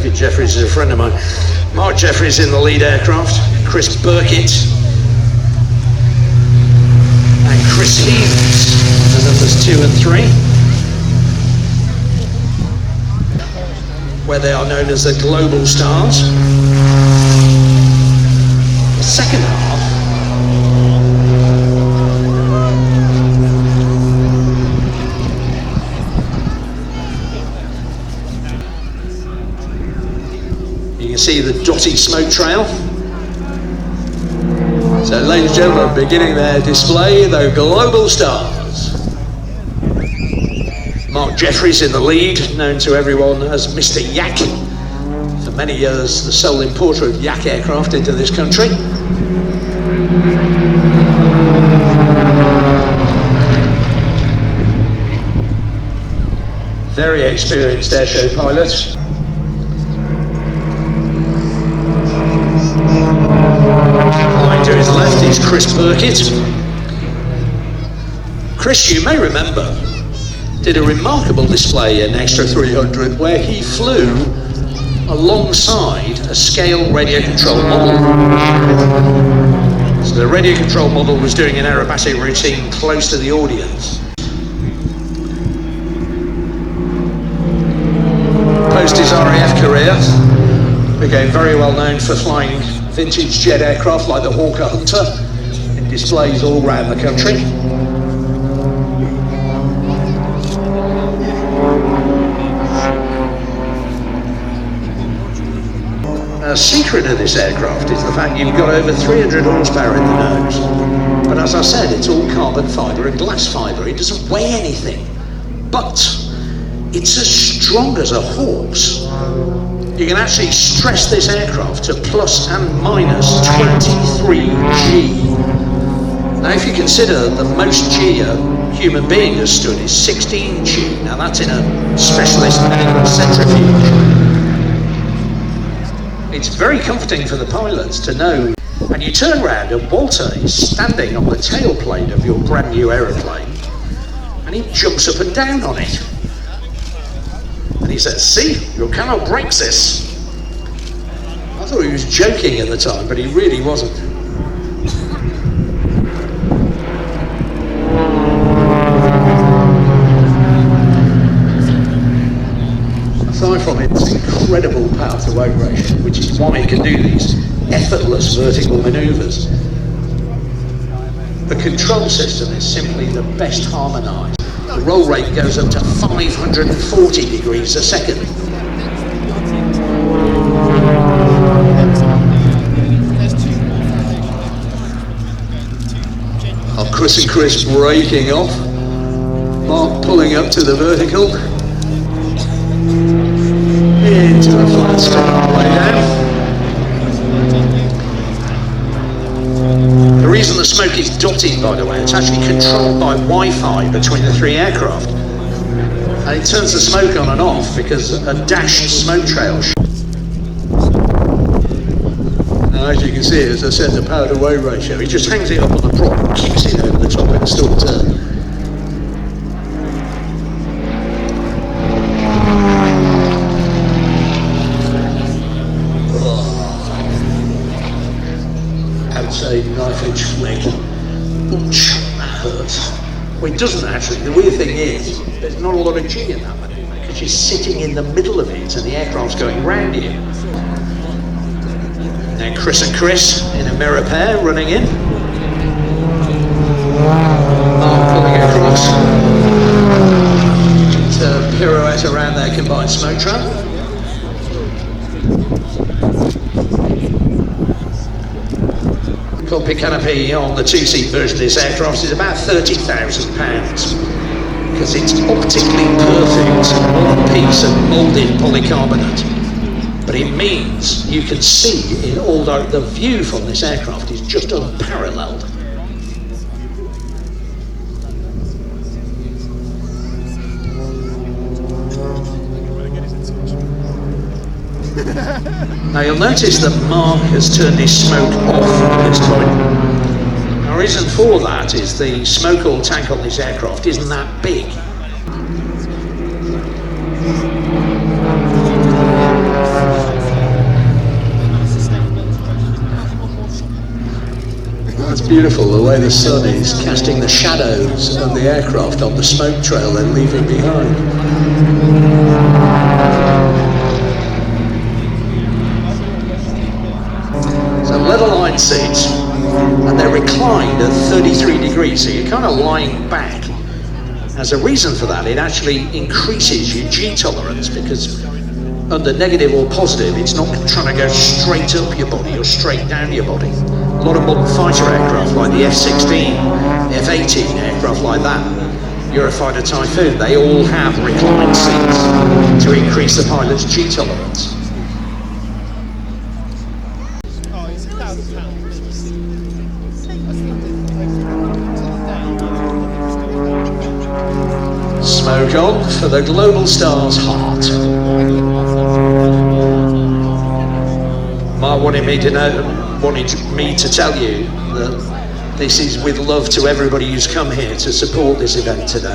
David Jeffries is a friend of mine. Mark Jeffries in the lead aircraft, Chris Burkitt and Chris Heaves, the numbers 2 and 3, where they are known as the Global Stars. The second half you can see the dotty smoke trail. So ladies and gentlemen, beginning their display, the Global Stars. Mark Jeffries in the lead, known to everyone as Mr. Yak. For many years, the sole importer of Yak aircraft into this country. Very experienced airshow pilot. Lying to his left is Chris Burkitt. Chris, you may remember, did a remarkable display in Extra 300 where he flew alongside a scale radio control model. So the radio control model was doing an aerobatic routine close to the audience. Post his RAF career, became very well known for flying vintage jet aircraft like the Hawker Hunter in displays all around the country. The secret of this aircraft is the fact you've got over 300 horsepower in the nose. But as I said, it's all carbon fibre and glass fibre. It doesn't weigh anything. But it's as strong as a horse. You can actually stress this aircraft to plus and minus 23 G. Now if you consider the most G a human being has stood is 16 G. Now that's in a specialist medical centrifuge. It's very comforting for the pilots to know. And you turn around and Walter is standing on the tailplane of your brand new aeroplane and he jumps up and down on it. And he says, "See, your cannot breaks this." I thought he was joking at the time, but he really wasn't. Aside from its incredible power to weight ratio, which is why it can do these effortless vertical manoeuvres, the control system is simply the best harmonised. The roll rate goes up to 540 degrees a second. Oh, Chris and Chris braking off. Mark pulling up to the vertical. Into a flat spin on the way down. The reason the smoke is dotted, by the way, it's actually controlled by Wi-Fi between the three aircraft. And it turns the smoke on and off because a dashed smoke trail. Now, as you can see, as I said, the power to weight ratio, he just hangs it up on the prop and kicks it over the top and still turn. A knife edge flick. Ouch, that hurts. Well, it doesn't actually. The weird thing is, there's not a lot of G in that manoeuvre because you're sitting in the middle of it and the aircraft's going round you. Now Chris and Chris in a mirror pair running in. Mark pulling across. It's a pirouette around their combined smoke trail. Cockpit canopy on the two-seat version of this aircraft is about £30,000 because it's optically perfect, one piece of moulded polycarbonate. But it means you can see in all the view from this aircraft is just unparalleled. Now you'll notice that Mark has turned his smoke off at this point. The reason for that is the smoke oil tank on this aircraft isn't that big. Beautiful the way the sun is casting the shadows of the aircraft on the smoke trail they're leaving behind. So level line seats, and they're reclined at 33 degrees, so you're kind of lying back. As a reason for that, it actually increases your G tolerance, because under negative or positive, it's not trying to go straight up your body or straight down your body. A lot of modern fighter aircraft like the F-16, F-18, aircraft like that, Eurofighter Typhoon, they all have reclined seats to increase the pilot's G tolerance. Smoke on for the Global Star's heart. Mark wanted me to tell you that this is with love to everybody who's come here to support this event today.